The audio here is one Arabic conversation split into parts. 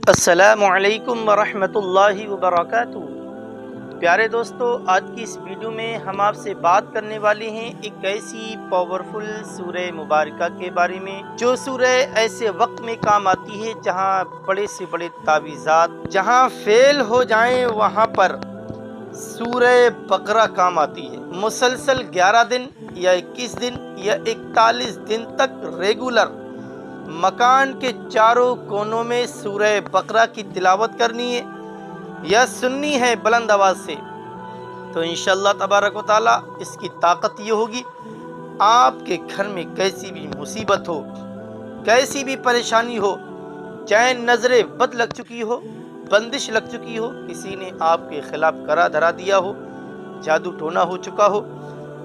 السلام علیکم ورحمۃ اللہ وبرکاتہ۔ پیارے دوستو، آج کی اس ویڈیو میں ہم آپ سے بات کرنے والے ہیں ایک ایسی پاورفل سورہ مبارکہ کے بارے میں جو سورہ ایسے وقت میں کام آتی ہے جہاں بڑے سے بڑے تعویذات جہاں فیل ہو جائیں وہاں پر سورہ بقرہ کام آتی ہے۔ مسلسل 11 دن یا 21 دن یا 41 دن تک ریگولر مکان کے چاروں کونوں میں سورہ بقرہ کی تلاوت کرنی ہے یا سننی ہے بلند آواز سے، تو انشاءاللہ تبارک و تعالی اس کی طاقت یہ ہوگی، آپ کے گھر میں کیسی بھی مصیبت ہو، کیسی بھی پریشانی ہو، چاہے نظر بد لگ چکی ہو، بندش لگ چکی ہو، کسی نے آپ کے خلاف کرا دھرا دیا ہو، جادو ٹونا ہو چکا ہو،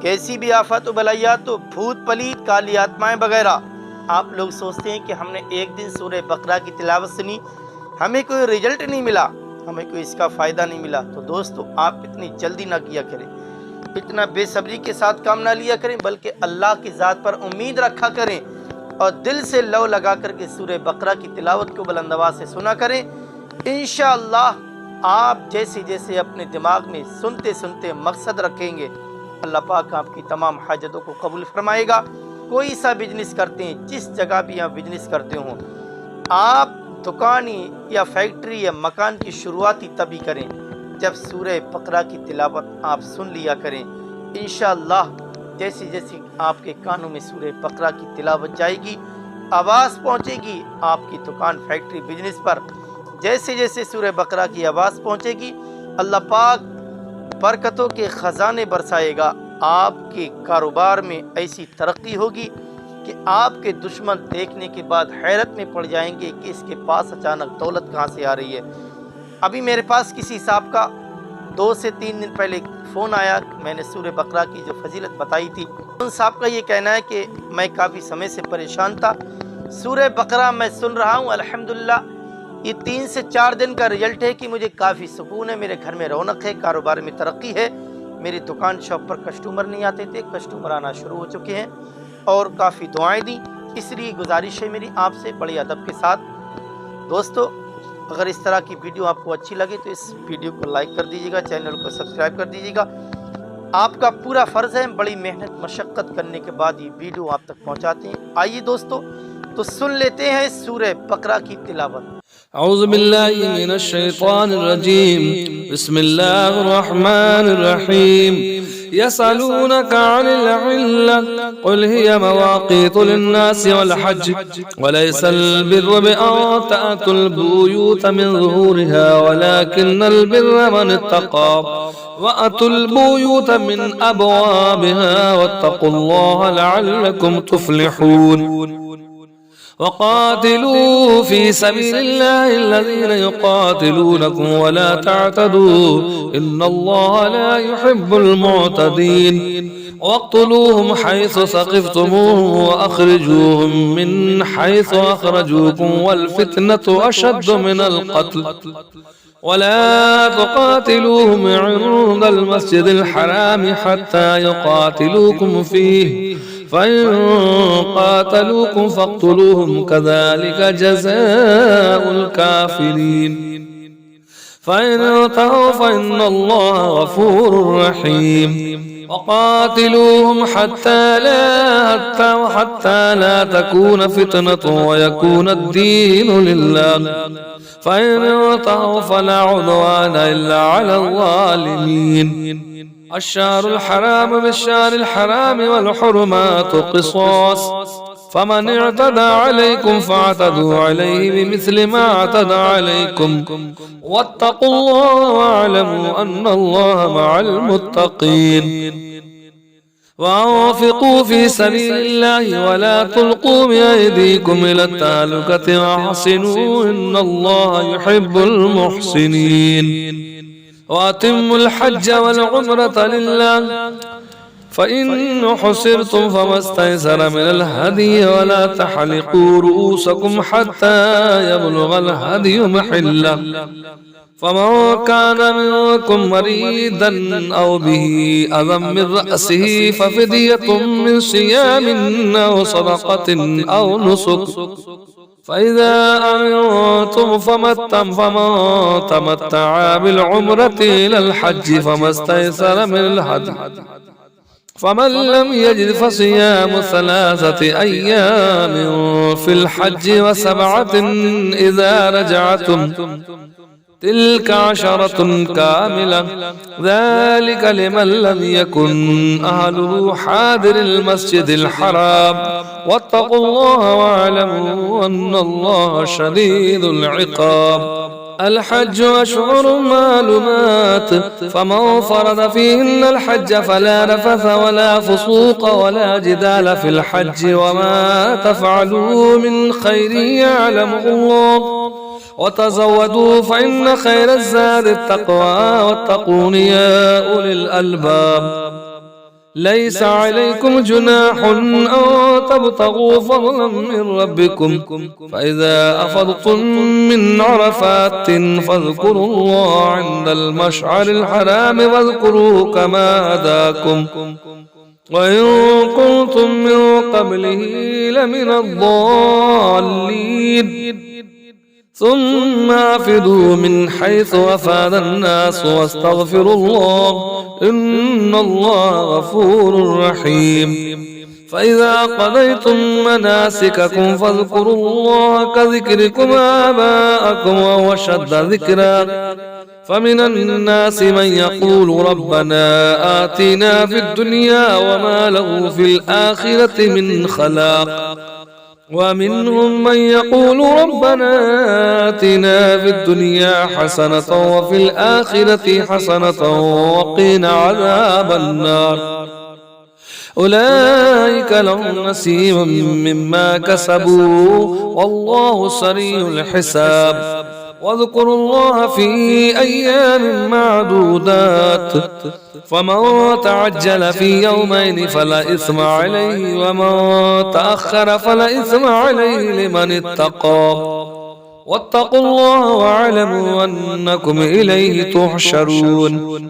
کیسی بھی آفات و بلایات ہو، بھوت پلیت کالی آتمائیں وغیرہ، آپ لوگ سوچتے ہیں کہ ہم نے ایک دن سورہ بقرہ کی تلاوت سنی، ہمیں کوئی رزلٹ نہیں ملا، ہمیں کوئی اس کا فائدہ نہیں ملا، تو دوستو آپ اتنی جلدی نہ کیا کریں، اتنا بے صبری کے ساتھ کام نہ لیا کریں، بلکہ اللہ کی ذات پر امید رکھا کریں اور دل سے لو لگا کر کے سورہ بقرہ کی تلاوت کو بلند آواز سے سنا کریں۔ انشاءاللہ آپ جیسے جیسے اپنے دماغ میں سنتے سنتے مقصد رکھیں گے، اللہ پاک آپ کی تمام حاجتوں کو قبول فرمائے گا۔ کوئی سا بزنس کرتے ہیں، جس جگہ بھی آپ بزنس کرتے ہوں، آپ دکانی یا فیکٹری یا مکان کی شروعاتی تبھی کریں جب سورہ بقرہ کی تلاوت آپ سن لیا کریں۔ انشاءاللہ جیسے جیسے آپ کے کانوں میں سورہ بقرہ کی تلاوت جائے گی، آواز پہنچے گی آپ کی دکان فیکٹری بزنس پر، جیسے جیسے سورہ بقرہ کی آواز پہنچے گی، اللہ پاک برکتوں کے خزانے برسائے گا، آپ کے کاروبار میں ایسی ترقی ہوگی کہ آپ کے دشمن دیکھنے کے بعد حیرت میں پڑ جائیں گے کہ اس کے پاس اچانک دولت کہاں سے آ رہی ہے۔ ابھی میرے پاس کسی صاحب کا 2 سے 3 دن پہلے فون آیا، میں نے سورہ بقرہ کی جو فضیلت بتائی تھی، ان صاحب کا یہ کہنا ہے کہ میں کافی سمے سے پریشان تھا، سورہ بقرہ میں سن رہا ہوں، الحمدللہ یہ 3 سے 4 دن کا رزلٹ ہے کہ مجھے کافی سکون ہے، میرے گھر میں رونق ہے، کاروبار میں ترقی ہے، میری دکان شاپ پر کسٹمر نہیں آتے تھے، کسٹمر آنا شروع ہو چکے ہیں، اور کافی دعائیں دیں۔ اس لیے گزارش ہے میری آپ سے بڑے ادب کے ساتھ، دوستو اگر اس طرح کی ویڈیو آپ کو اچھی لگے تو اس ویڈیو کو لائک کر دیجیے گا، چینل کو سبسکرائب کر دیجیے گا، آپ کا پورا فرض ہے، بڑی محنت مشقت کرنے کے بعد یہ ویڈیو آپ تک پہنچاتے ہیں۔ آئیے دوستو تو سن لیتے ہیں سورہ بقرہ کی تلاوت۔ اعوذ باللہ من الشیطان الرجیم، بسم اللہ الرحمن الرحیم، يسألونك عن العلة قل هي مواقيت للناس والحج وليس البر بأن تأتوا البيوت من ظهورها ولكن البر من اتقى وأتوا البيوت من أبوابها واتقوا الله لعلكم تفلحون وقاتلوا في سبيل الله الذين يقاتلونكم ولا تعتدوا إن الله لا يحب المعتدين واقتلوهم حيث ثقفتموهم وأخرجوهم من حيث أخرجوكم والفتنة أشد من القتل ولا تقاتلوهم عند المسجد الحرام حتى يقاتلوكم فيه فإن قاتلوكم فاقتلوهم كذلك جزاء الكافرين فإن انتهوا فإن الله غفور رحيم وقاتلوهم حتى لا تكون فتنة ويكون الدين لله فإن انتهوا فلا عدوان إلا على الظالمين الشهر الحرام بالشهر الحرام والحرمات قصاص فمن اعتدى عليكم فاعتدوا عليه بمثل ما اعتدى عليكم واتقوا الله واعلموا أن الله مع المتقين وأنفقوا في سبيل الله ولا تلقوا بأيديكم إلى التهلكة وأحسنوا إن الله يحب المحسنين وأتموا الحج والعمرة لله فإن حصرتم فما استيسر من الهدي ولا تحلقوا رؤوسكم حتى يبلغ الهدي محله فمن كان منكم مريضا أو به أذى من رأسه ففدية من صيام أو صدقة أو نسك فإذا أمنتم فمن تمتع بالعمرة إلى الحج فما استيسر من الهدي، فمن لم يجد فصيام 3 أيام في الحج و7 إذا رجعتم، تلك 10 كاملة، ذلك لمن لم يكن أهله حاضر المسجد الحرام، واتقوا الله واعلموا أن الله شديد العقاب. الحج أشهر معلومات، فمن فرض فيهن الحج فلا رفث ولا فسوق ولا جدال في الحج، وما تفعلوا من خير يعلمه الله، وتزودوا فإن خير الزاد التقوى، واتقون يا أولي الألباب. ليس عليكم جناح أن تبتغوا فضلا من ربكم، فإذا أفضتم من عرفات فاذكروا الله عند المشعر الحرام، واذكروا كما هداكم، وإن كنتم من قبله لمن الضالين. ثم أفيضوا من حيث أفاض الناس واستغفروا الله، إن الله غفور رحيم. فإذا قضيتم مناسككم فاذكروا الله كذكركم آباءكم أو أشد ذكرا. فمن الناس من يقول ربنا آتنا في الدنيا وما له في الآخرة من خلاق، ومنهم من يقول ربنا آتنا في الدنيا حسنة وفي الآخرة حسنة وقنا عذاب النار. أولئك لهم نصيب مما كسبوا والله سريع الحساب. واذكروا الله في أيام معدودات، فمن تعجل في يومين فلا إثم عليه، ومن تأخر فلا إثم عليه لمن اتقى. واتقوا الله واعلموا أنكم إليه تحشرون.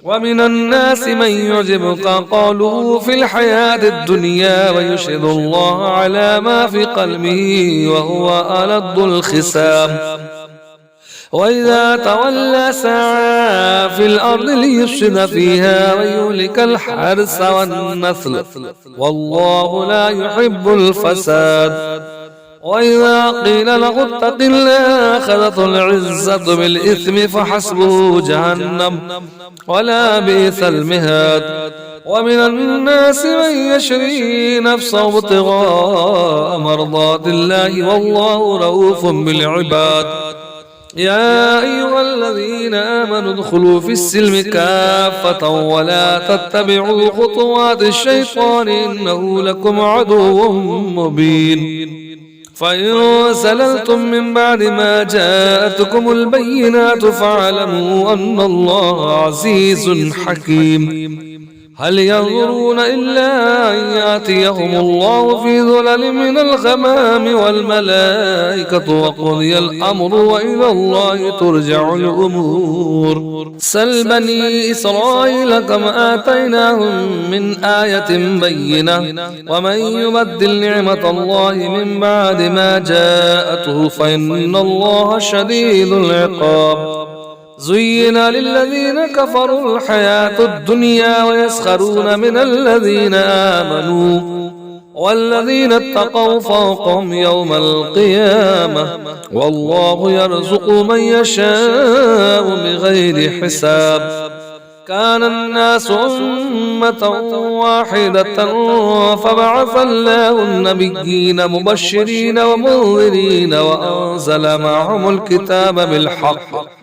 ومن الناس من يعجبك قوله في الحياة الدنيا ويشهد الله على ما في قلبه وهو ألد الخصام، وإذا تولى سعى في الأرض ليفسد فيها ويهلك الحرث والنسل، والله لا يحب الفساد. وإذا قيل له اتق الله أخذته العزة بالإثم فحسبه جهنم ولا بئس المهاد. ومن الناس من يشري نفسه ابتغاء مرضات الله والله رؤوف بالعباد. يا أيها الذين آمنوا ادخلوا في السلم كافة ولا تتبعوا خطوات الشيطان إنه لكم عدو مبين. فإن سللتم من بعد ما جاءتكم البينات فاعلموا أن الله عزيز حكيم. هل ينظرون إلا أن يأتيهم الله في ظلل من الغمام والملائكة وقضي الأمر وإلى الله ترجع الأمور. سل بني إسرائيل كم آتيناهم من آية بينة، ومن يبدل نعمة الله من بعد ما جاءته فإن الله شديد العقاب. زين للذين كفروا الحياة الدنيا ويسخرون من الذين آمنوا، والذين اتقوا فوقهم يوم القيامة، والله يرزق من يشاء بغير حساب. كان الناس أمة واحدة فبعث الله النبيين مبشرين ومنذرين وأنزل معهم الكتاب بالحق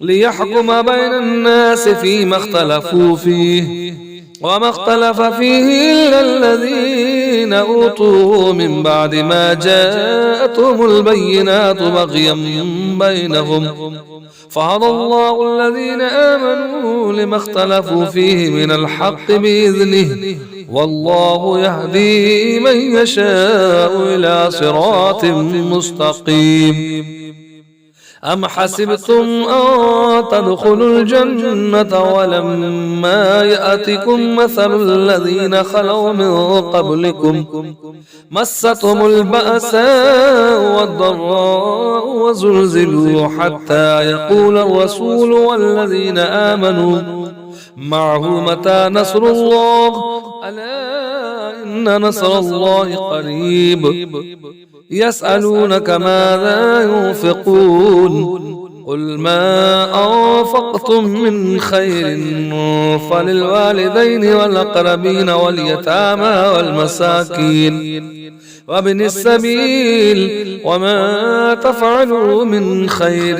ليحكم بين الناس فيما اختلفوا فيه، وما اختلف فيه إلا الذين أوتوه من بعد ما جاءتهم البينات بغيا بينهم، فهدى الله الذين آمنوا لما اختلفوا فيه من الحق بإذنه، والله يهدي من يشاء إلى صراط مستقيم. أم حسبتم أن تدخلوا الجنة ولما يأتكم مثل الذين خلوا من قبلكم مستهم البأساء والضراء وزلزلوا حتى يقول الرسول والذين آمنوا معه متى نصر الله ألا إن نصر الله قريب يسألونك ماذا ينفقون قل ما أنفقتم من خير فللوالدين والأقربين واليتامى والمساكين وابن السبيل وما تفعلوا من خير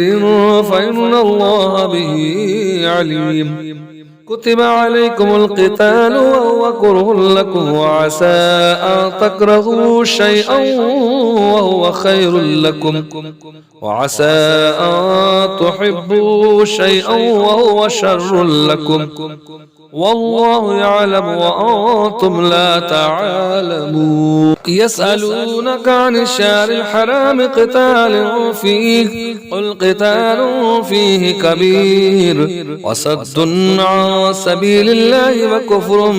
فإن الله به عليم كتب عليكم القتال وهو كره لكم وعسى أن تكرهوا شيئا وهو خير لكم وعسى أن تحبوا شيئا وهو شر لكم والله يعلم وأنتم لا تعلمون يسألونك عن الشهر الحرام قتال فيه قل قتال فيه كبير وصد عن سبيل الله وكفر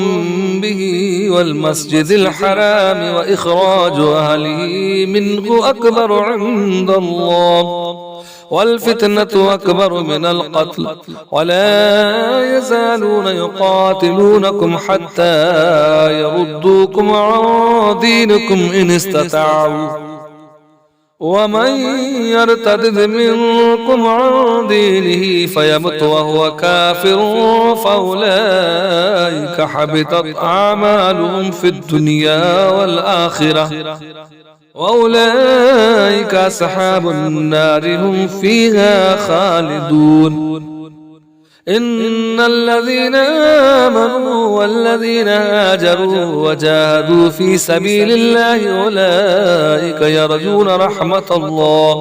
به والمسجد الحرام وإخراج أهله منه أكبر عند الله والفتنة أكبر من القتل ولا يزالون يقاتلونكم حتى يردوكم عن دينكم إن استطاعوا ومن يرتد منكم عن دينه فيمت وهو كافر فأولئك حبطت أعمالهم في الدنيا والآخرة وأولئك أصحاب النار هم فيها خالدون إن الذين آمنوا والذين هاجروا وجاهدوا في سبيل الله أولئك يرجون رحمة الله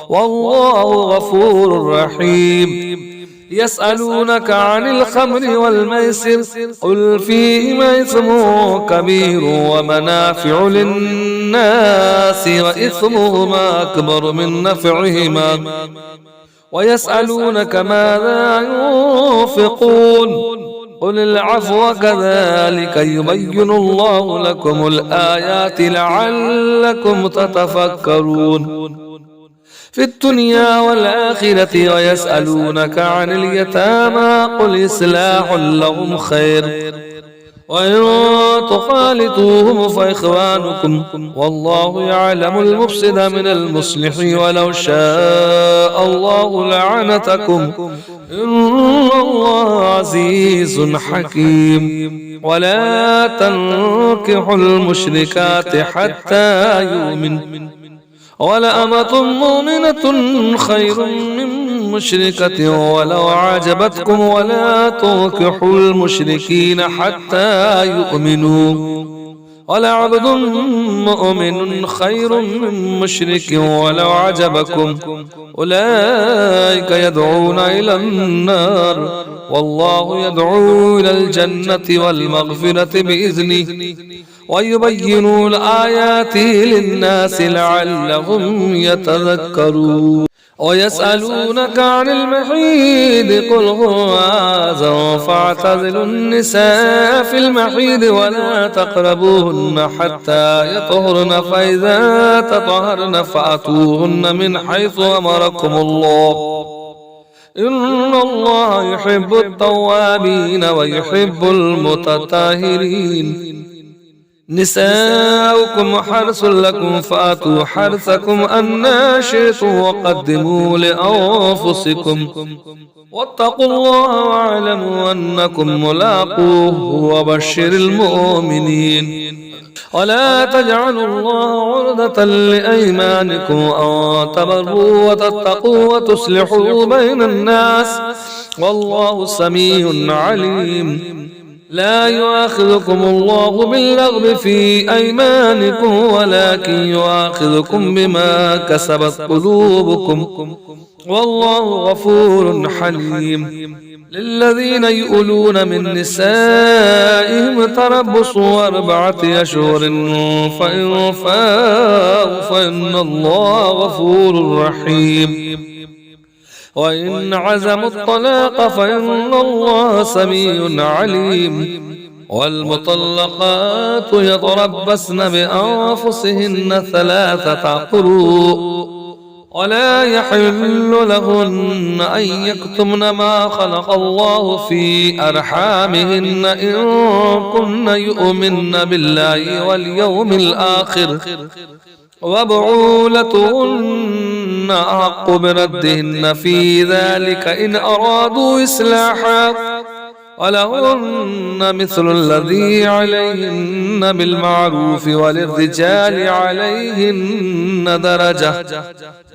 والله غفور رحيم يسألونك عن الخمر والميسر قل فيهما إثم كبير ومنافع للناس وإثمهما أكبر من نفعهما ويسألونك ماذا ينفقون قل العفو كذلك يبين الله لكم الآيات لعلكم تتفكرون في الدنيا والآخرة ويسألونك عن اليتامى قل إصلاح لهم خير وإن تخالطوهم فإخوانكم والله يعلم المفسد من المصلح ولو شاء الله لعنتكم إن الله عزيز حكيم ولا تنكحوا المشركات حتى يؤمن ولأمة مؤمنة خير من مشركة ولو أعجبتكم ولا تنكحوا المشركين حتى يؤمنوا ولعبد مؤمن خير من مشرك ولو أعجبكم أولئك يدعون إلى النار والله يدعو إلى الجنة والمغفرة بإذنه ويبين الآيات للناس لعلهم يتذكرون ويسألونك عن المحيض قل هو أذى فاعتزلوا النساء في المحيض ولا تقربوهن حتى يطهرن فإذا تطهرن فأتوهن من حيث أمركم الله إن الله يحب التوابين ويحب المتطهرين نساؤكم حرث لكم فأتوا حرثكم أنى شئتم وقدموا لأنفسكم واتقوا الله واعلموا أنكم ملاقوه وبشر المؤمنين ولا تجعلوا الله عرضة لأيمانكم أن تبروا وتتقوا وتصلحوا بين الناس والله سميع عليم لا يؤاخذكم الله باللغو في أيمانكم ولكن يؤاخذكم بما كسبت قلوبكم والله غفور حليم للذين يؤلون من نسائهم تربص 4 أشهر فإن فاءوا فإن الله غفور رحيم وإن عزموا الطلاق فإن الله سميع عليم والمطلقات يتربصن بأنفسهن 3 قروء ولا يحل لهن أن يكتمن ما خلق الله في أرحامهن إن كن يؤمن بالله واليوم الآخر وبعولتهن أحق بردهن في ذلك إن أرادوا إصلاحا ولهن مثل الذي عليهن بالمعروف وللرجال عليهن درجة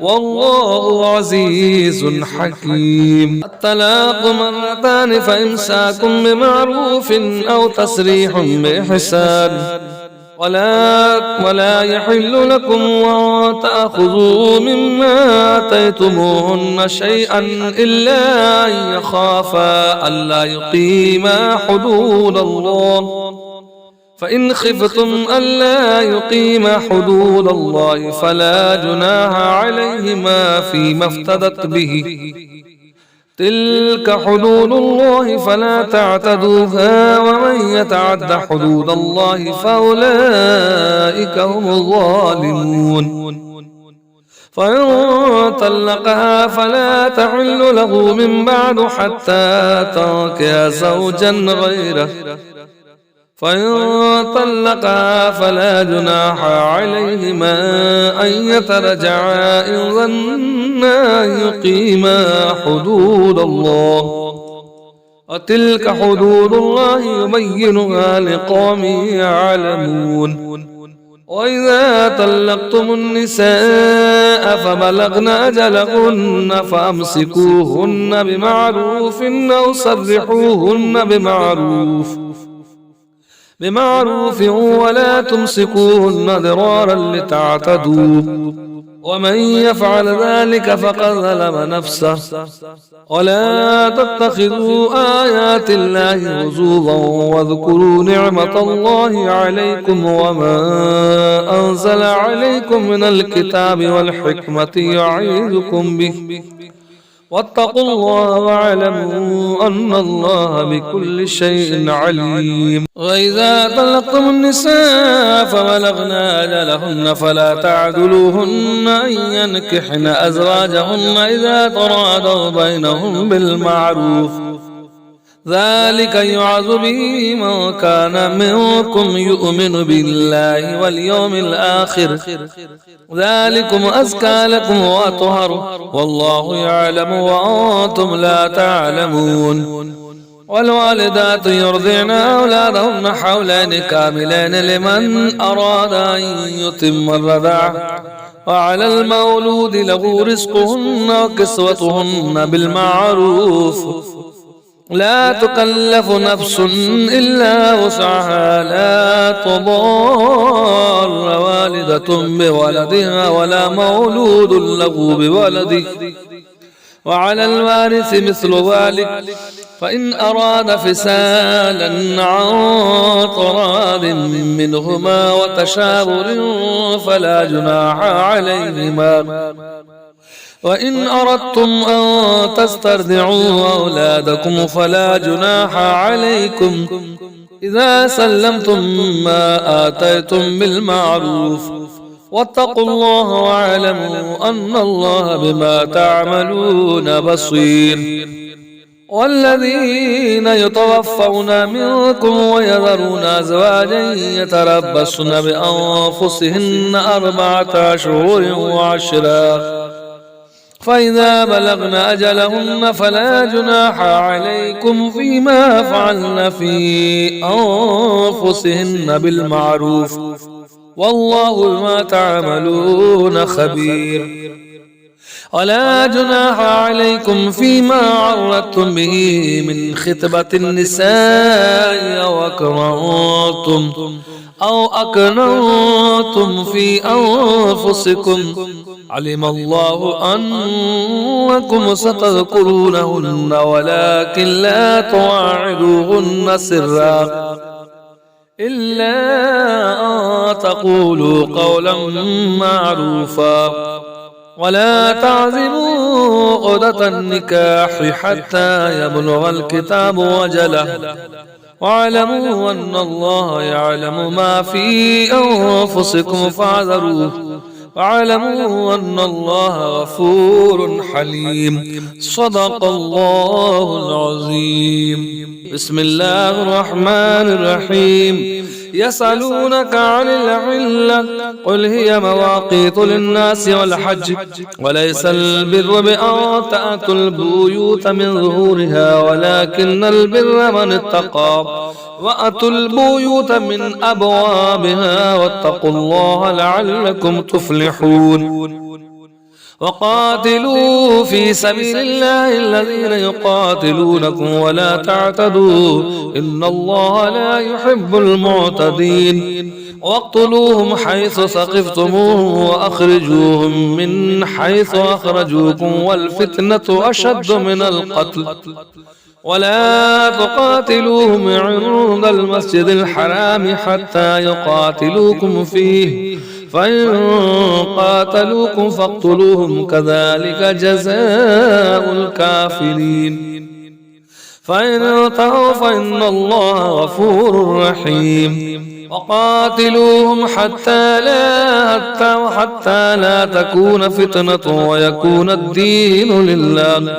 والله عزيز حكيم. الطلاق 2 فإمساك بمعروف أو تسريح بإحسان ولا يحل لكم أن تأخذوا مما آتيتموهن شيئا إلا أن يخافا ألا يقيما حدود الله فإن خفتم ألا يقيما حدود الله فلا جناح عليهما فيما افتدت به تلك حدود الله فلا تعتدوها ومن يتعد حدود الله فأولئك هم الظالمون. فإن طلقها فلا تحل له من بعد حتى تنكح زوجا غيره فإن طلقها فلا جناح عليهما أن يتراجعا إن ظنا أن يقيما حدود الله وتلك حدود الله يبينها لقوم يعلمون. وإذا طلقتم النساء فبلغن أجلهن فأمسكوهن بمعروف أو سرحوهن بمعروف ولا تمسكوهن ضرارا لتعتدوا ومن يفعل ذلك فقد ظلم نفسه. ولا تتخذوا آيات الله هزوا واذكروا نعمة الله عليكم وما أنزل عليكم من الكتاب والحكمة يعظكم به واتقوا الله واعلموا أن الله بكل شيء عليم. وإذا طلقتم النساء فبلغن أجلهن فلا تعدلوهن أن ينكحن أزواجهن إذا تراضوا بينهم بالمعروف ذلك يوعظ به من كان منكم يؤمن بالله واليوم الآخر ذلكم أزكى لكم وأطهر والله يعلم وأنتم لا تعلمون. والوالدات يرضعن أولادهن حولين كاملين لمن أراد أن يتم الرضاعة وعلى المولود له رزقهن وكسوتهن بالمعروف لا تكلف نفس إلا وسعها لا تضار والدة بولدها ولا مولود له بولده وعلى الوارث مثل ذلك فإن أراد فسالا عن تراض منهما وتشاور فلا جناح عليهما. وإن أردتم أن تسترضعوا أولادكم فلا جناح عليكم إذا سلمتم ما آتيتم بالمعروف واتقوا الله واعلموا أن الله بما تعملون بصير. والذين يتوفون منكم ويذرون أزواجا يتربصن بأنفسهن 4 أشهر وعشرا فإذا بلغن أجلهن فلا جناح عليكم فيما فعلن في أنفسهن بالمعروف والله بما تعملون خبير. ولا جناح عليكم فيما عرضتم به من خطبة النساء أو أكننتم في أنفسكم علم الله أنكم ستذكرونهن ولكن لا تواعدوهن سرا إلا أن تقولوا قولا معروفا ولا تعزموا عقدة النكاح حتى يبلغ الكتاب وجله واعلموا أن الله يعلم ما في أنفسكم فاحذروه واعلموا أن الله غفور حليم. صدق الله العظيم. بسم الله الرحمن الرحيم. يسألونك عن الأهلة قل هي مواقيت للناس والحج وليس البر بأن تأتوا البيوت من ظهورها ولكن البر من اتقى وأتوا البيوت من أبوابها واتقوا الله لعلكم تفلحون. وقاتلوا في سبيل الله الذين يقاتلونكم ولا تعتدوا إن الله لا يحب المعتدين. واقتلوهم حيث ثقفتموهم وأخرجوهم من حيث أخرجوكم والفتنة أشد من القتل ولا تقاتلوهم عند المسجد الحرام حتى يقاتلوكم فيه فإن قاتلوكم فاقتلوهم كذلك جزاء الكافرين. فإن انتهوا فإن الله غفور رحيم. وقاتلوهم حتى لا تكون فتنة ويكون الدين لله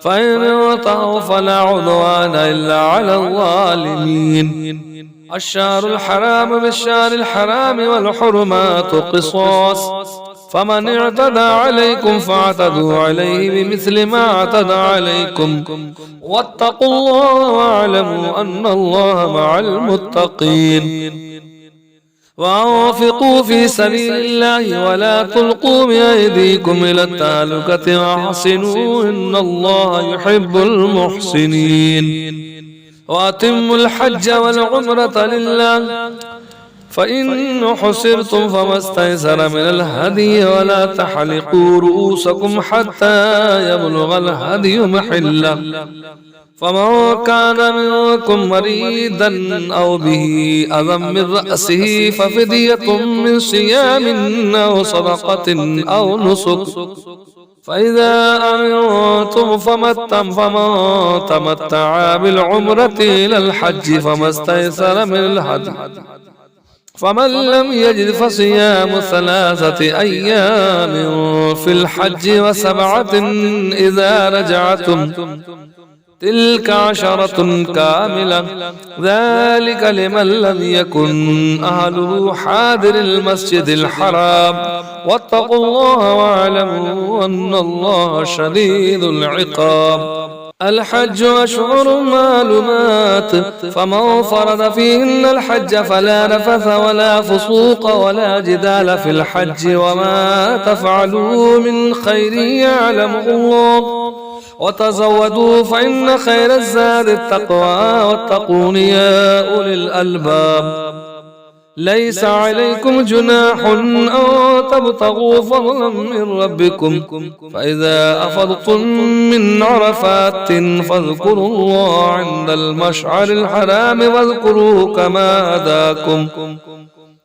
فإن انتهوا فلا عدوان إلا على الظالمين. الشهر الحرام بالشهر الحرام والحرمات قصاص فمن اعتدى عليكم فاعتدوا عليه بمثل ما اعتدى عليكم واتقوا الله واعلموا أن الله مع المتقين. وأنفقوا في سبيل الله ولا تلقوا بأيديكم إلى التهلكة وأحسنوا إن الله يحب المحسنين. وأتموا الحج والعمرة لله فإن حسرتم فما استيسر من الهدي ولا تحلقوا رؤوسكم حتى يبلغ الهدي محله فمن كان منكم مريضا أو به أذى من رأسه ففدية من صيام أو صدقة أو نسك فإذا أمنتم فمن تمتع بالعمرة إلى الحج فما استيسر من الهدي فمن لم يجد فصيام 3 أيام في الحج و7 إذا رجعتم تلك 10 كاملة ذلك لمن لم يكن أهله حاضر المسجد الحرام واتقوا الله واعلموا أن الله شديد العقاب. الحج أشهر معلومات فمن فرض فيهن الحج فلا رفث ولا فسوق ولا جدال في الحج وما تفعلوا من خير يعلمه الله وتزودوا فإن خير الزاد التقوى واتقون يا أولي الألباب. ليس عليكم جناح أن تبتغوا فضلا من ربكم فإذا أفضتم من عرفات فاذكروا الله عند المشعر الحرام واذكروه كما هداكم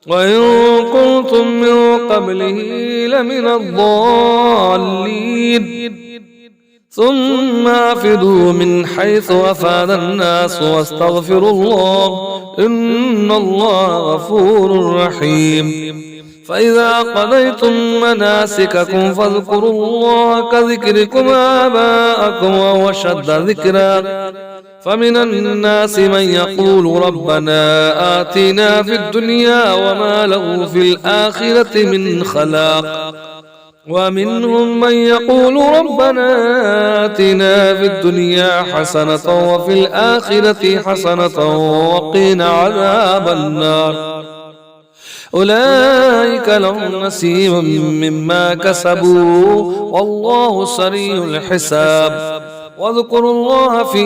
وإن كنتم من قبله لمن الضالين. ثم أفيضوا من حيث أفاض الناس واستغفروا الله إن الله غفور رحيم. فإذا قضيتم مناسككم فاذكروا الله كذكركم آباءكم أو أشد ذكرا فمن الناس من يقول ربنا آتنا في الدنيا وما له في الآخرة من خلاق ومنهم من يقول ربنا آتنا في الدنيا حسنة وفي الآخرة حسنة وقنا عذاب النار. أولئك لهم نصيب مما كسبوا والله سريع الحساب. واذكروا الله في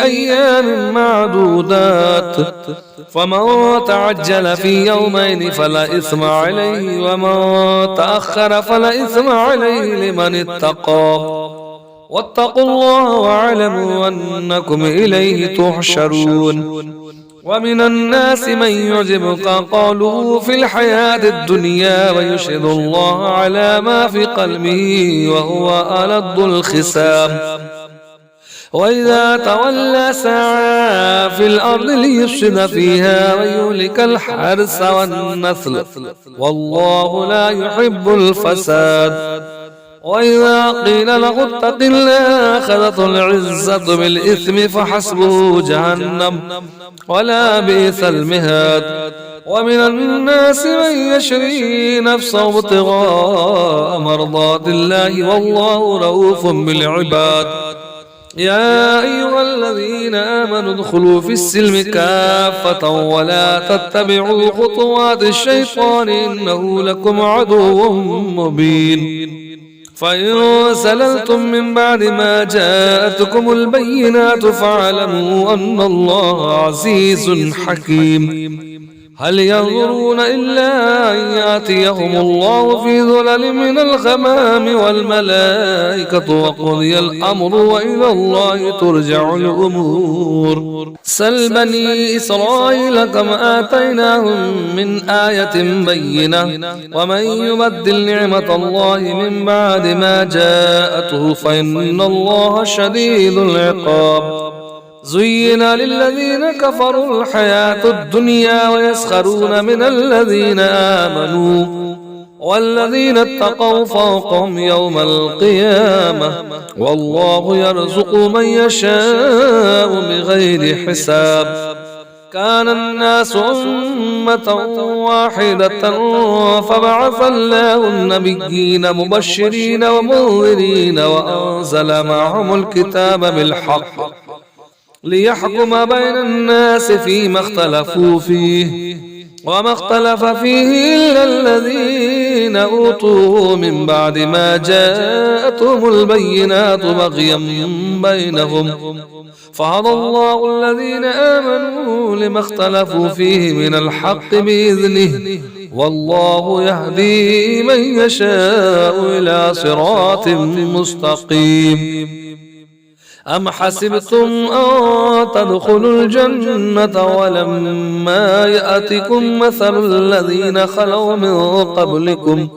أيام معدودات فمن تعجل في يومين فلا إثم عليه ومن تأخر فلا إثم عليه لمن اتقى واتقوا الله واعلموا أنكم إليه تحشرون. ومن الناس من يعجبك قوله في الحياة الدنيا ويشهد الله على ما في قلبه وهو ألد الخصام وإذا تولى سعى في الأرض ليفسد فيها ويهلك الحرث والنسل والله لا يحب الفساد وإذا قيل له اتق الله أخذته العزة بالإثم فحسبه جهنم ولا بئس المهاد ومن الناس من يشري نفسه ابتغاء مرضات الله والله رؤوف بالعباد يا أيها الذين آمنوا ادخلوا في السلم كافة ولا تتبعوا خطوات الشيطان إنه لكم عدو مبين فإن سللتم من بعد ما جاءتكم البينات فاعلموا أن الله عزيز حكيم هل ينظرون إلا أن يأتيهم الله في ظلل من الغمام والملائكة وقضي الأمر وإلى الله ترجع الأمور سل بني إسرائيل كم آتيناهم من آية بينة ومن يبدل نعمة الله من بعد ما جاءته فإن الله شديد العقاب زين للذين كفروا الحياة الدنيا ويسخرون من الذين آمنوا والذين اتقوا فوقهم يوم القيامة والله يرزق من يشاء بغير حساب كان الناس أمة واحدة فبعث الله النبيين مبشرين ومنذرين وأنزل معهم الكتاب بالحق ليحكم بين الناس فيما اختلفوا فيه وما اختلف فيه إلا الذين أوتوه من بعد ما جاءتهم البينات بغيا بينهم فهدى الله الذين آمنوا لما اختلفوا فيه من الحق بإذنه والله يهدي من يشاء إلى صراط مستقيم أم حسبتم أن تدخلوا الجنة ولما يأتكم مثل الذين خلوا من قبلكم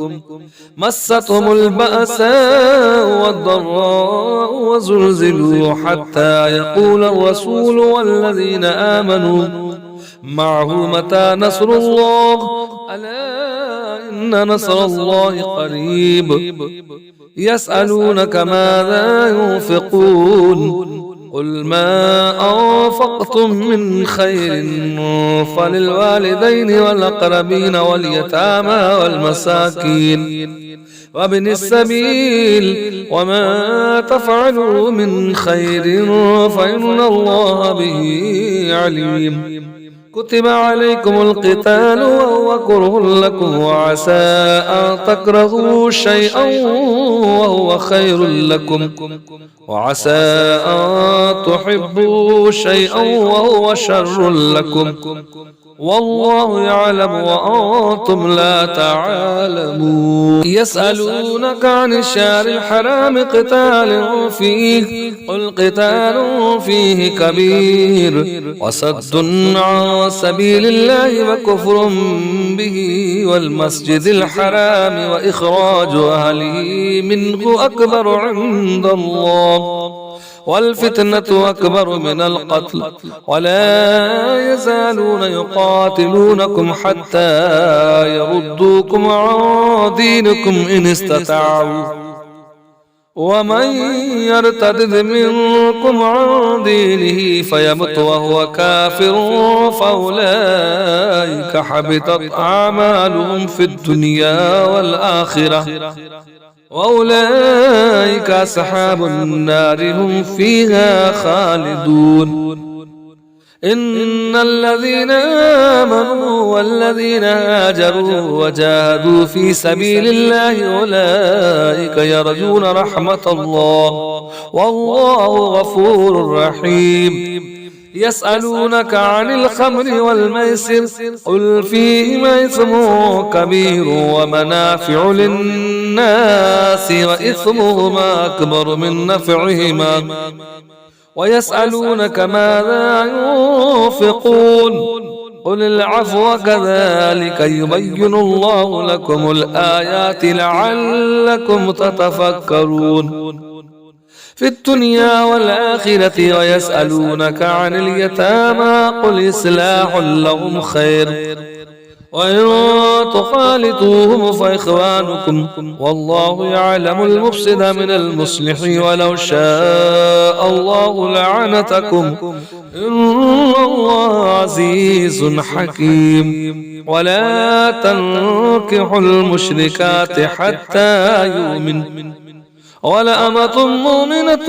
مستهم البأساء والضراء وزلزلوا حتى يقول الرسول والذين آمنوا معه متى نصر الله ألا إن نصر الله قريب يسألونك ماذا ينفقون قل ما أنفقتم من خير فللوالدين والأقربين واليتامى والمساكين وابن السبيل وما تفعلوا من خير فإن الله به عليم كتب عليكم القتال وهو كره لكم وعسى أن تكرهوا شيئا وهو خير لكم وعسى أن تحبوا شيئا وهو شر لكم والله يعلم وأنتم لا تعلمون يسألونك عن الشهر الحرام قتال فيه قل قتال فيه كبير وصد عن سبيل الله وكفر به والمسجد الحرام وإخراج أهله منه أكبر عند الله والفتنة أكبر من القتل ولا يزالون يقاتلونكم حتى يردوكم عن دينكم إن استطاعوا ومن يرتد منكم عن دينه فيمت وهو كافر فأولئك حبطت أعمالهم في الدنيا والآخرة وأولئك أصحاب النار هم فيها خالدون إن الذين آمنوا والذين هاجروا وجاهدوا في سبيل الله أولئك يرجون رحمة الله والله غفور رحيم يسألونك عن الخمر والميسر قل فيهما إثم كبير ومنافع للناس وإثمهما أكبر من نفعهما ويسألونك ماذا ينفقون قل العفو كذلك يبين الله لكم الآيات لعلكم تتفكرون في الدنيا والآخرة. ويسألونك عن اليتامى قل إصلاح لهم خير وإن تخالطوهم فإخوانكم والله يعلم المفسد من المصلح ولو شاء الله لعنتكم إن الله عزيز حكيم. ولا تنكحوا المشركات حتى يؤمن ولأمة مؤمنة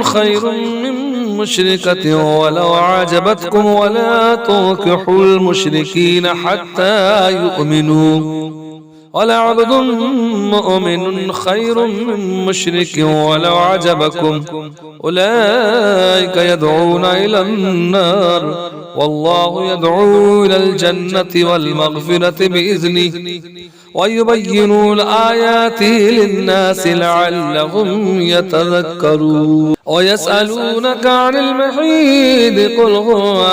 خير من مشركة ولو عجبتكم ولا تنكحوا المشركين حتى يؤمنوا ولعبد مؤمن خير من مشرك ولو عجبكم أولئك يدعون إلى النار والله يدعو إلى الجنة والمغفرة بإذنه ويبين الآيات للناس لعلهم يتذكرون. ويسألونك عن المحيض قل هو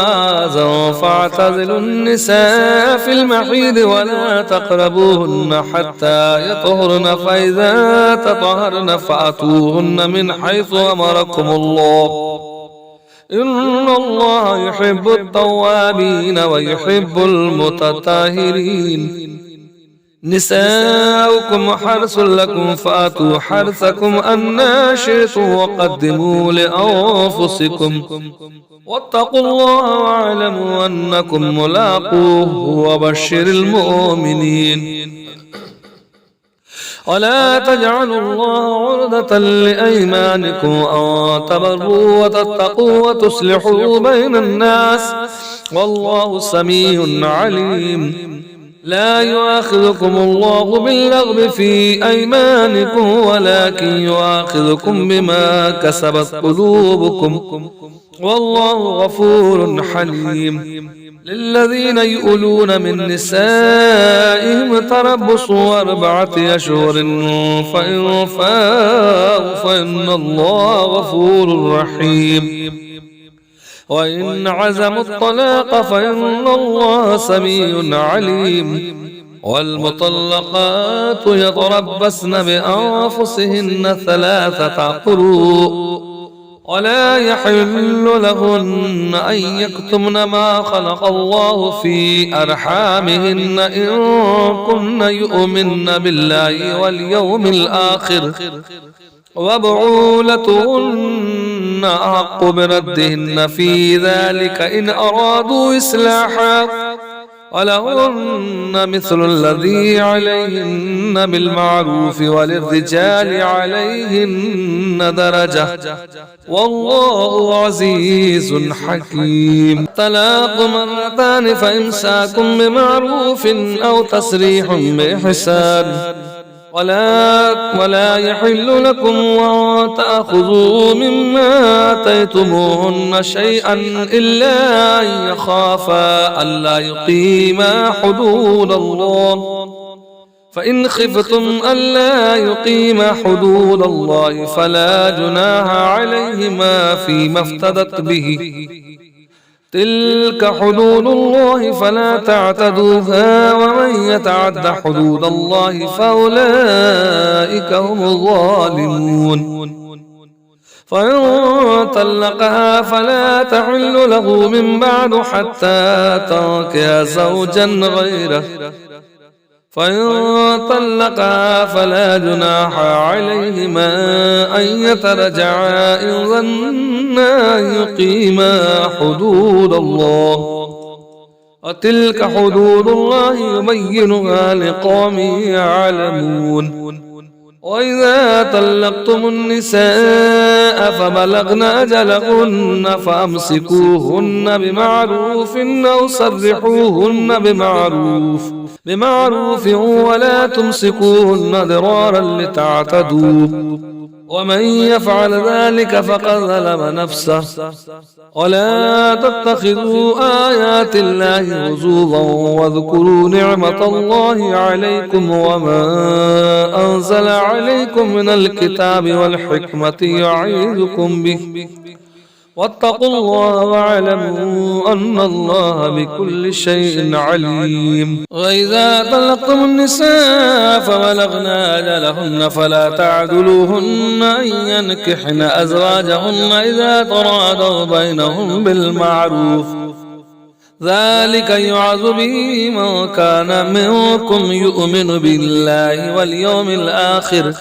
أذى فاعتزلوا النساء في المحيض ولا تقربوهن حتى يطهرن فإذا تطهرن فأتوهن من حيث أمركم الله إن الله يحب التوابين ويحب المتطهرين. نساؤكم حرث لكم فأتوا حرثكم أنى شئتم وقدموا لأنفسكم واتقوا الله واعلموا أنكم ملاقوه وبشر المؤمنين. ولا تجعلوا الله عرضة لأيمانكم أن تبروا وتتقوا وتصلحوا بين الناس والله سميع عليم. لا يؤاخذكم الله باللغو في أيمانكم ولكن يؤاخذكم بما كسبت قلوبكم والله غفور حليم. للذين يؤلون من نسائهم تربص 4 أشهر فإن فاءوا فإن الله غفور رحيم. وإن عزموا الطلاق فإن الله سميع عليم. والمطلقات يتربصن بأنفسهن 3 قروء ولا يحل لهن أن يكتمن ما خلق الله في أرحامهن إن كن يؤمن بالله واليوم الآخر وبعولتهن أحق بردهن في ذلك إن أرادوا إصلاحا ولهن مثل الذي عليهن بالمعروف وللرجال عليهن درجة والله عزيز حكيم. الطلاق 2 فإمساك بمعروف أو تسريح بإحسان ولا يحل لكم أن تأخذوا مما آتيتموهن شيئا إلا أن يخافا ألا يقيما حدود الله فإن خفتم ألا يقيما حدود الله فلا جناح عليهما فيما افتدت به تلك حدود الله فلا تعتدوها ومن يتعد حدود الله فأولئك هم الظالمون. فإن طلقها فلا تحل له من بعد حتى تنكح زوجا غيره فإن طلقها فلا جناح عليهما أن يترجعا إن ظنا أن يقيما حدود الله وتلك حدود الله يبينها لقوم يعلمون. وإذا طلقتم النساء فبلغن أجلهن فأمسكوهن بمعروف أو سرحوهن بمعروف ولا تمسكوهن ضرارا لتعتدوا ومن يفعل ذلك فقد ظلم نفسه. ولا تتخذوا آيات الله هزوا واذكروا نعمة الله عليكم وما أنزل عليكم من الكتاب والحكمة يعظكم به واتقوا الله واعلموا أن الله بكل شيء عليم. وإذا طلقتم النساء فبلغن أجلهن فلا تعدلوهن أن ينكحن أزواجهن إذا تراضوا بينهم بالمعروف، ذلك يوعظ به من كان منكم يؤمن بالله واليوم الآخر،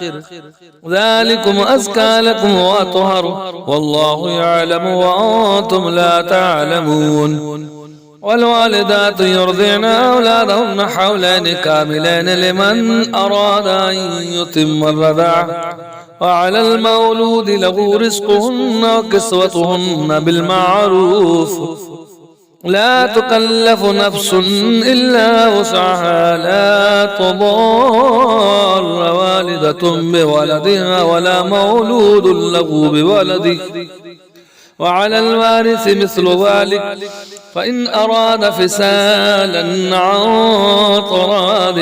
ذلكم أزكى لكم وأطهر، والله يعلم وأنتم لا تعلمون. والوالدات يرضعن أولادهن حولين كاملين لمن أراد أن يتم الرضاعة، وعلى المولود له رزقهن وكسوتهن بالمعروف، لا تكلف نفس إلا وسعها، لا تضار والدة بولدها ولا مولود له بولده، وعلى الوارث مثل ذلك، فإن أراد فسالا عن تراض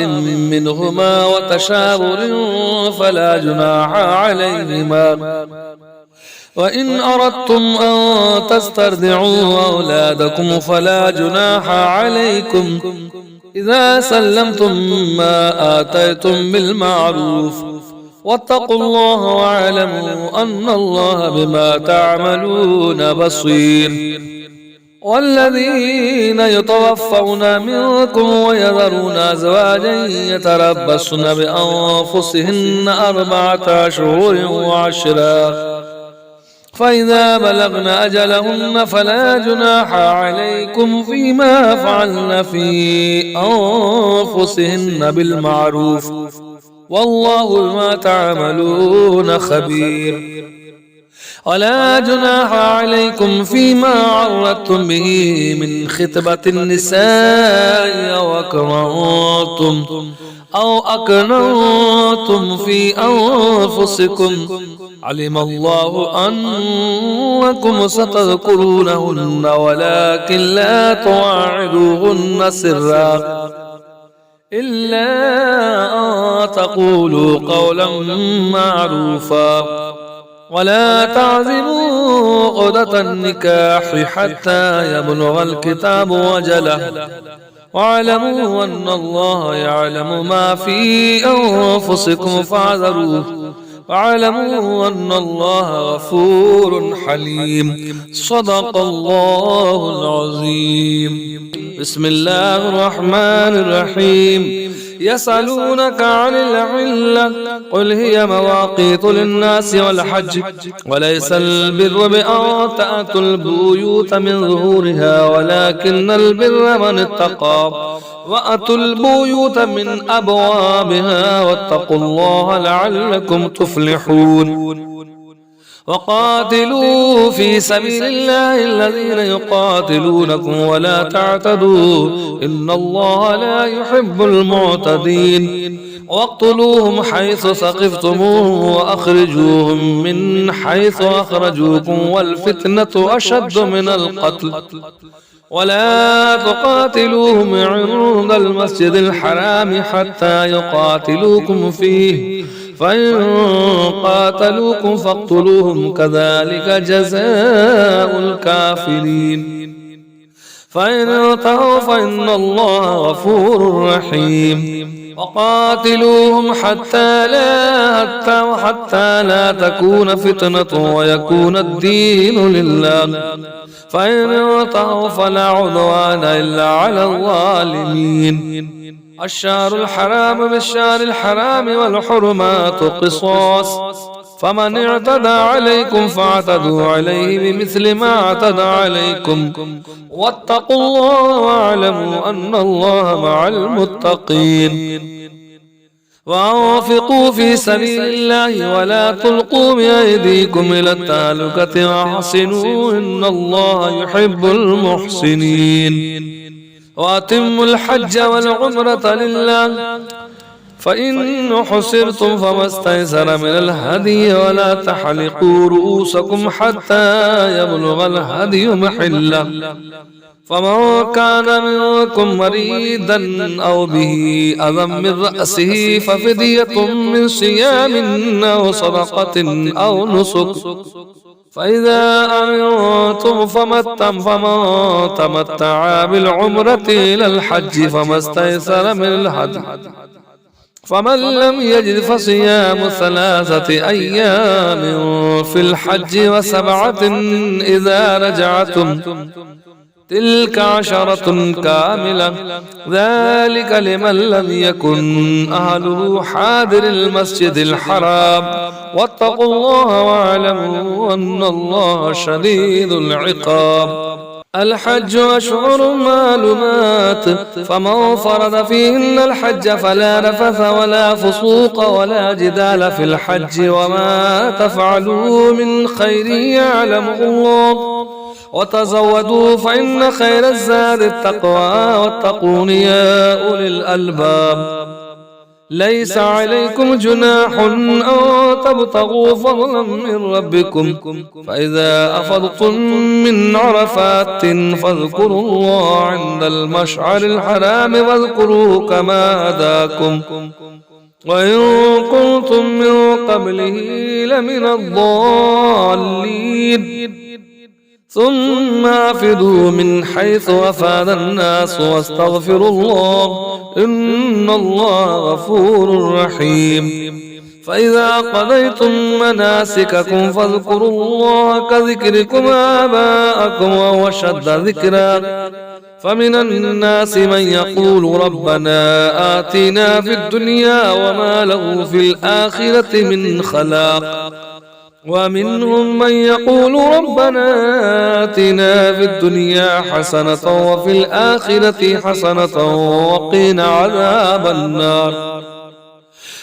منهما وتشاور فلا جناح عليهما. وإن أردتم أن تسترضعوا أولادكم فلا جناح عليكم إذا سلمتم ما آتيتم بالمعروف، واتقوا الله واعلموا أن الله بما تعملون بصير. والذين يتوفون منكم ويذرون أزواجا يتربصن بأنفسهن 4 أشهر وعشرا، فإذا بلغن أجلهن فلا جناح عليكم فيما فعلن في أنفسهن بالمعروف، والله بما تعملون خبير. ولا جناح عليكم فيما عرضتم به من خطبة النساء أو أكننتم في أنفسكم، علم الله أنكم ستذكرونهن ولكن لا تواعدوهن سرا إلا أن تقولوا قولا معروفا، ولا تعزموا عقدة النكاح حتى يبلغ الكتاب أجله، واعلموا أن الله يعلم ما في أنفسكم فاحذروه، واعلموا أن الله غفور حليم. صدق الله العظيم. بسم الله الرحمن الرحيم. يسألونك عن العلة قل هي مواقيت للناس والحج، وليس البر بأن تأتوا البيوت من ظهورها ولكن البر من اتقى، وأتوا البيوت من أبوابها واتقوا الله لعلكم تفلحون. وقاتلوا في سبيل الله الذين يقاتلونكم ولا تعتدوا إن الله لا يحب المعتدين. واقتلوهم حيث ثقفتموهم وأخرجوهم من حيث أخرجوكم والفتنة أشد من القتل، ولا تقاتلوهم عند المسجد الحرام حتى يقاتلوكم فيه، فإن قاتلوكم فاقتلوهم كذلك جزاء الكافرين. فإن انتهوا فإن الله غفور رحيم. وقاتلوهم حتى لا تكون فتنة ويكون الدين لله، فإن انتهوا فلا عدوان إلا على الظالمين. الشهر الحرام بالشهر الحرام والحرمات قصاص، فمن اعتدى عليكم فاعتدوا عليه بمثل ما اعتدى عليكم، واتقوا الله واعلموا أن الله مع المتقين. وأنفقوا في سبيل الله ولا تلقوا بأيديكم إلى التهلكة وأحسنوا إن الله يحب المحسنين. وأتموا الحج والعمرة لله، فإن حصرتم فما استيسر من الهدي، ولا تحلقوا رؤوسكم حتى يبلغ الهدي محله، فمن كان منكم مريضا أو به أذى من رأسه ففدية من صيام أو صدقة أو نسك، فإذا أمنتم فمن تمتع بالعمرة إلى الحج فما استيسر من الهدي، فمن لم يجد فصيام 3 أيام في الحج و7 إذا رجعتم، تلك 10 كاملة، ذلك لمن لم يكن أهله حاضر المسجد الحرام، واتقوا الله واعلموا أن الله شديد العقاب. الحج أشهر معلومات، فمن فرض فيهن الحج فلا رفث ولا فسوق ولا جدال في الحج، وما تفعلوا من خير يعلمه الله، وتزودوا فإن خير الزاد التقوى، واتقون يا أولي الألباب. ليس عليكم جناح أن تبتغوا فضلا من ربكم، فإذا أفضتم من عرفات فاذكروا الله عند المشعر الحرام، واذكروا كما هداكم، وإن كنتم من قبله لمن الضالين. ثم أفيضوا من حيث أفاض الناس واستغفروا الله، إن الله غفور رحيم. فإذا قضيتم مناسككم فاذكروا الله كذكركم آباءكم أو أشد ذكرا، فمن الناس من يقول ربنا آتنا في الدنيا وما له في الآخرة من خلاق، ومنهم من يقول ربنا آتنا في الدنيا حسنة وفي الآخرة حسنة وقنا عذاب النار.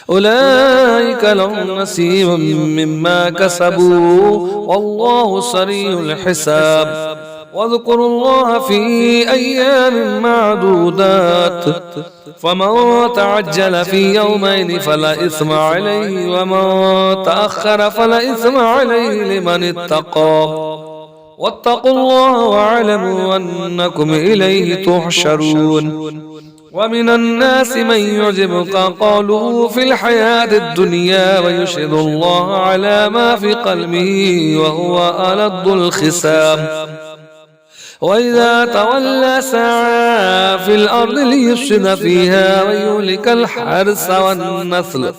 أولئك لهم نصيب مما كسبوا والله سريع الحساب. واذكروا الله في أيام معدودات، فمن تعجل في يومين فلا إثم عليه، ومن تأخر فلا إثم عليه لمن اتقى، واتقوا الله واعلموا أنكم إليه تحشرون. ومن الناس من يعجبك قوله في الحياة الدنيا ويشهد الله على ما في قلبه وهو ألد الخصام، وإذا تولى سعى في الأرض ليفسد فيها ويهلك الحرث والنسل،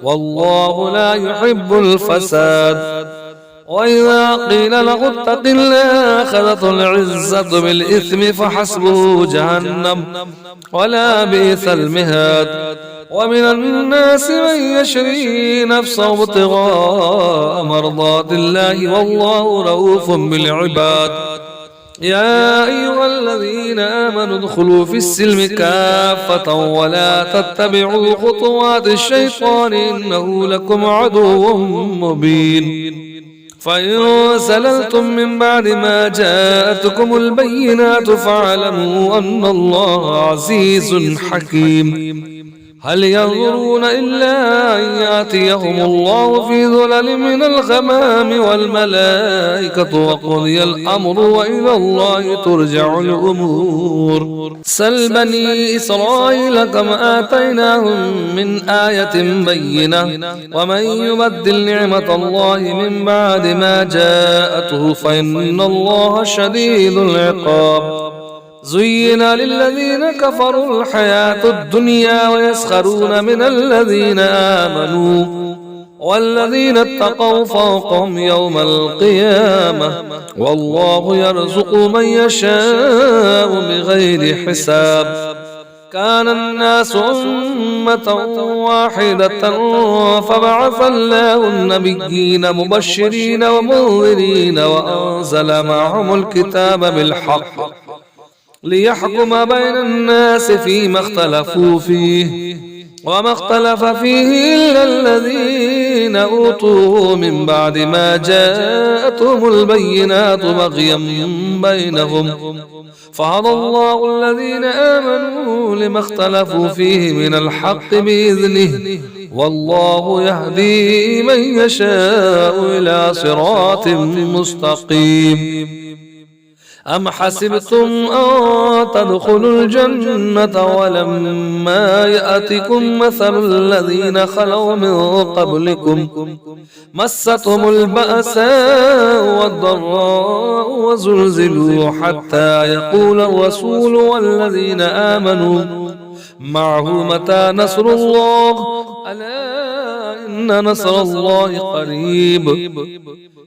والله لا يحب الفساد. وإذا قيل له اتق الله أخذته العزة بالإثم فحسبه جهنم ولا بئس المهاد. ومن الناس من يشري نفسه ابتغاء مرضات الله والله رؤوف بالعباد. يا أيها الذين آمنوا ادخلوا في السلم كافة ولا تتبعوا خطوات الشيطان إنه لكم عدو مبين. فإن زللتم من بعد ما جاءتكم البينات فاعلموا أن الله عزيز حكيم. هل ينظرون إلا أن يأتيهم الله في ظلل من الغمام والملائكة وقضي الأمر وإلى الله ترجع الأمور. سل بني إسرائيل كم آتيناهم من آية بينة، ومن يبدل نعمة الله من بعد ما جاءته فإن الله شديد العقاب. زين للذين كفروا الحياة الدنيا ويسخرون من الذين آمنوا، والذين اتقوا فوقهم يوم القيامة، والله يرزق من يشاء بغير حساب. كان الناس أمة واحدة فبعث الله النبيين مبشرين ومنذرين وأنزل معهم الكتاب بالحق ليحكم بين الناس فيما اختلفوا فيه، وما اختلف فيه إلا الذين أوتوه من بعد ما جاءتهم البينات بغيا بينهم، فهدى الله الذين آمنوا لما اختلفوا فيه من الحق بإذنه، والله يهدي من يشاء إلى صراط مستقيم. أم حسبتم أن تدخلوا الجنة ولما يأتكم مثل الذين خلوا من قبلكم مستهم البأساء والضراء وزلزلوا حتى يقول الرسول والذين آمنوا معه متى نصر الله ألا إن نصر الله قريب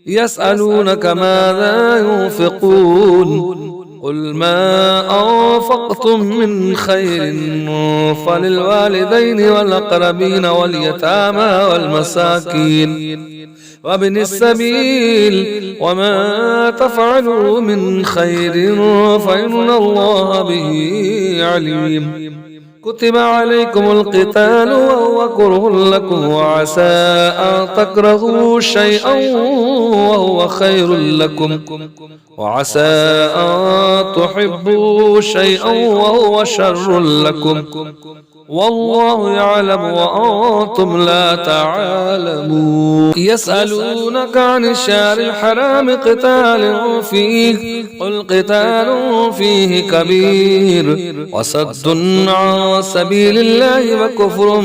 يسألونك ماذا ينفقون قل ما أنفقتم من خير فللوالدين والأقربين واليتامى والمساكين وابن السبيل وما تفعلوا من خير فإن الله به عليم كتب عليكم القتال وهو كره لكم وعسى أن تكرهوا شيئا وهو خير لكم وعسى أن تحبوا شيئا وهو شر لكم والله يعلم وأنتم لا تعلمون يسألونك عن الشهر الحرام قتال فيه قل قتال فيه كبير وصد عن سبيل الله وكفر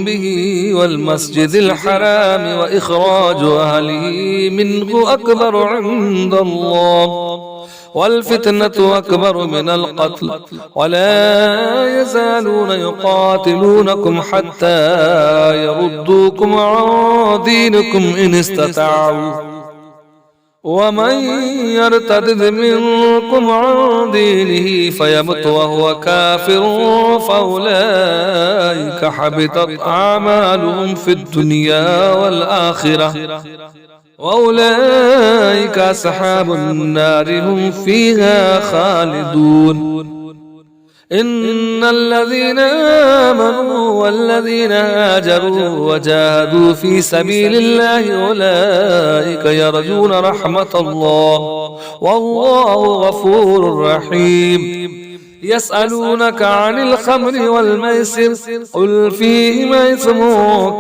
به والمسجد الحرام وإخراج أهله منه أكبر عند الله والفتنة أكبر من القتل ولا يزالون يقاتلونكم حتى يردوكم عن دينكم إن استطاعوا ومن يرتد منكم عن دينه فيمت وهو كافر فأولئك حبطت أعمالهم في الدنيا والآخرة وأولئك أصحاب النار هم فيها خالدون إن الذين آمنوا والذين هاجروا وجاهدوا في سبيل الله أولئك يرجون رحمة الله والله غفور رحيم يسألونك عن الخمر والميسر قل فيهما إثم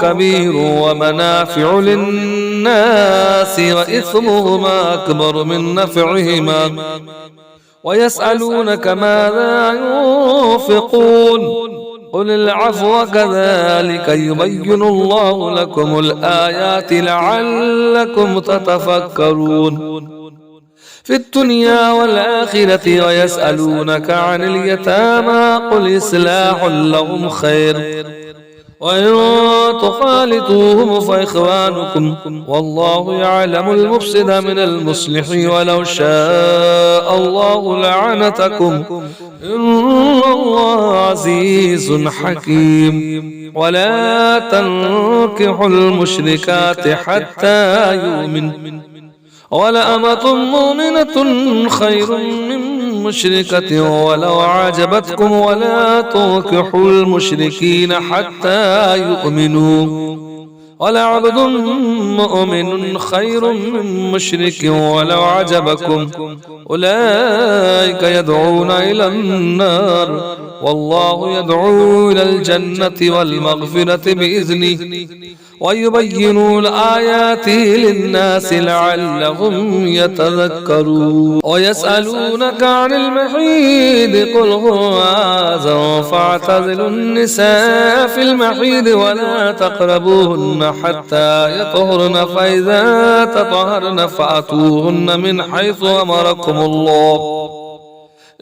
كبير ومنافع للناس وإثمهما أكبر من نفعهما ويسألونك ماذا ينفقون قل العفو كذلك يبين الله لكم الآيات لعلكم تتفكرون في الدنيا والآخرة ويسألونك عن اليتامى قل إصلاح لهم خير وإن تخالطوهم فإخوانكم والله يعلم المفسد من المصلح ولو شاء الله لعنتكم إن الله عزيز حكيم ولا تنكحوا المشركات حتى يؤمن ولأمة مؤمنة خير من مشركة ولو عجبتكم ولا تنكحوا المشركين حتى يؤمنوا ولعبد مؤمن خير من مشرك ولو عجبكم أولئك يدعون إلى النار والله يدعو إلى الجنة والمغفرة بإذنه ويبين الآيات للناس لعلهم يتذكرون ويسألونك عن المحيض قل هو أذى فاعتزلوا النساء في المحيض ولا تقربوهن حتى يطهرن فإذا تطهرن فأتوهن من حيث أمركم الله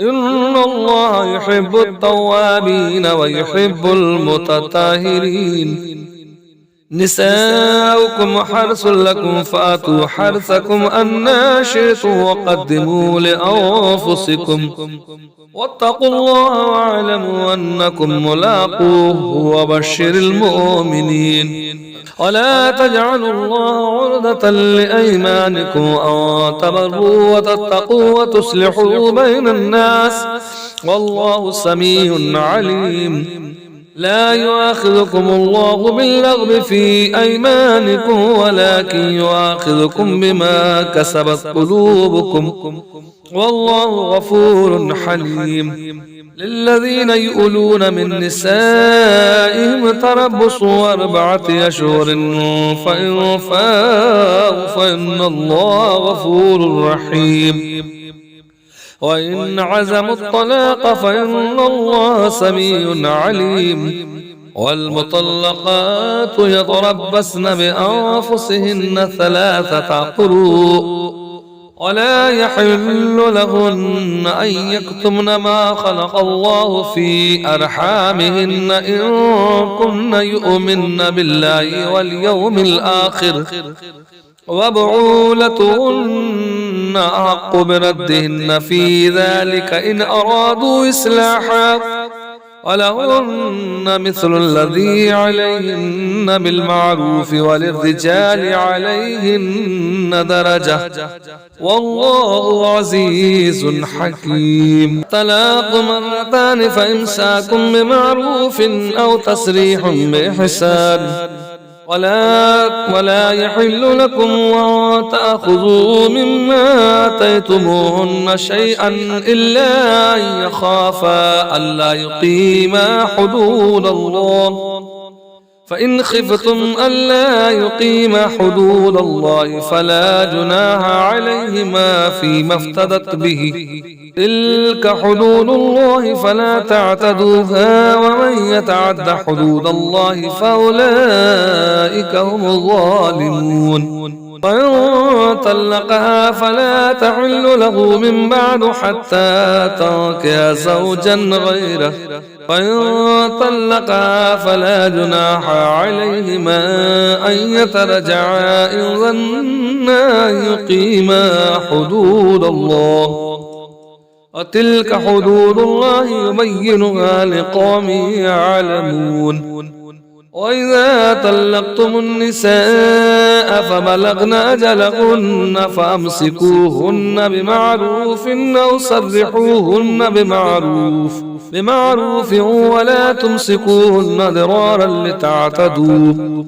إن الله يحب التوابين ويحب المتطهرين نساؤكم حرث لكم فأتوا حرثكم أنى شئتم وقدموا لأنفسكم واتقوا الله واعلموا أنكم ملاقوه وبشر المؤمنين ولا تجعلوا الله عرضة لأيمانكم أن تبروا وتتقوا وتصلحوا بين الناس والله سميع عليم لا يؤاخذكم الله باللغو في أيمانكم ولكن يؤاخذكم بما كسبت قلوبكم والله غفور حليم للذين يؤلون من نسائهم تربص 4 أشهر فإن فاءوا فإن الله غفور رحيم وإن عزموا الطلاق فإن الله سميع عليم. والمطلقات يتربصن بأنفسهن 3 قروء ولا يحل لهن أن يكتمن ما خلق الله في أرحامهن إن كن يؤمن بالله واليوم الآخر وبعولتهن أحق بردهن في ذلك إن أرادوا إصلاحا ولهن مثل الذي عليهن بالمعروف وللرجال عليهن درجة والله عزيز حكيم. طلاق 2 فإمساك بمعروف أو تسريح بإحسان ولا يحل لكم أن تأخذوا مما آتيتموهن شيئا إلا أن يخافا ألا يقيما حدود الله فإن خفتم ألا يقيما حدود الله فلا جناح عليهما فيما افتدت به تلك حدود الله فلا تعتدوها ومن يتعد حدود الله فأولئك هم الظالمون. وإن طلقها فلا تحل له من بعد حتى تنكح زوجا غيره وإن طلقها فلا جناح عليهما أن يتراجعا إن ظنا أن يقيما حدود الله وتلك حدود الله يبينها لقوم يعلمون. وإذا طلقتم النساء فبلغن أجلهن فأمسكوهن بمعروف أو سرحوهن بمعروف ولا تمسكوهن ضرارا لتعتدوا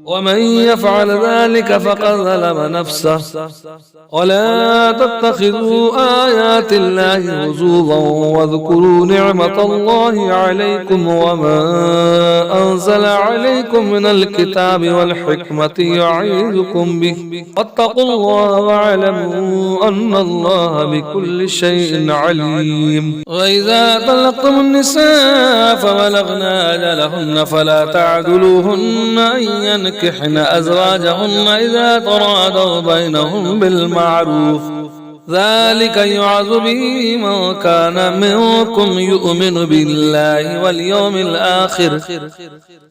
ومن يفعل ذلك فقد ظلم نفسه. ولا تتخذوا آيات الله هزوا واذكروا نعمة الله عليكم وما أنزل عليكم من الكتاب والحكمة يعظكم به واتقوا الله واعلموا أن الله بكل شيء عليم. وإذا طلقتم النساء فبلغن أجلهن فلا تعدلوهن أن ينكحن أزواجهن إذا تراضوا بينهم بالمعروف ذلك يوعظ به من كان منكم يؤمن بالله واليوم الآخر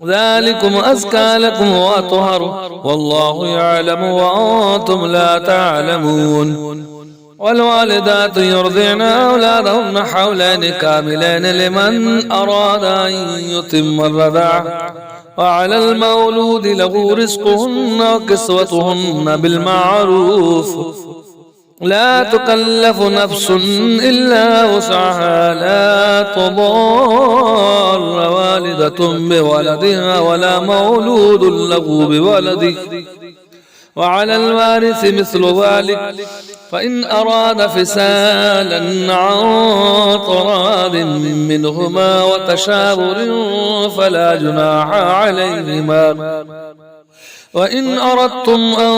ذلكم أزكى لكم وأطهر والله يعلم وأنتم لا تعلمون. والوالدات يرضعن أولادهن حولين كاملين لمن أراد أن يتم الرضاعة وعلى المولود له رزقهن وكسوتهن بالمعروف لا تكلف نفس إلا وسعها لا تضار والدة بولدها ولا مولود له بولده وعلى الوارث مثل ذلك فإن أراد فسالا عن تراض منهما وتشاور فلا جناح عليهما. وإن أردتم أن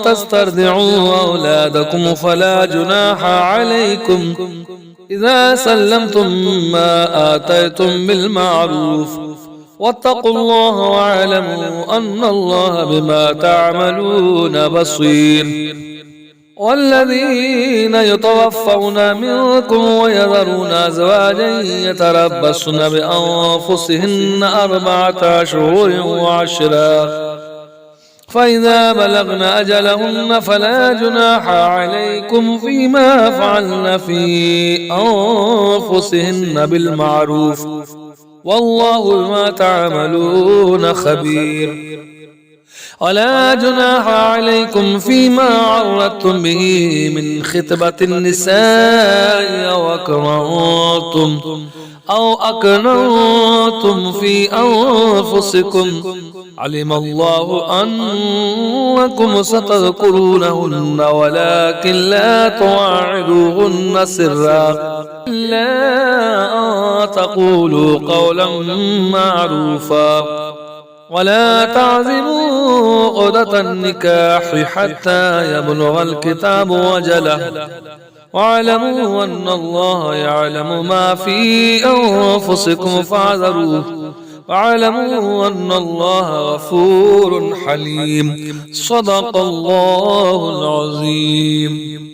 تسترضعوا أولادكم فلا جناح عليكم إذا سلمتم ما آتيتم بالمعروف واتقوا الله واعلموا أن الله بما تعملون بصير. والذين يتوفون منكم ويذرون أزواجا يتربصن بأنفسهن 4 أشهر وعشرا فإذا بلغن أجلهن فلا جناح عليكم فيما فعلن في أنفسهن بالمعروف والله بما تعملون خبير. ولا جناح عليكم فيما عرضتم به من خطبة النساء أو أكننتم في أنفسكم علم الله أنكم ستذكرونهن ولكن لا تواعدوهن سرا إلا أن تقولوا قولا معروفا ولا تعزموا عقدة النكاح حتى يبلغ الكتاب وجله واعلموا أن الله يعلم ما في أنفسكم فاحذروه واعلموا أن الله غفور حليم صدق الله العظيم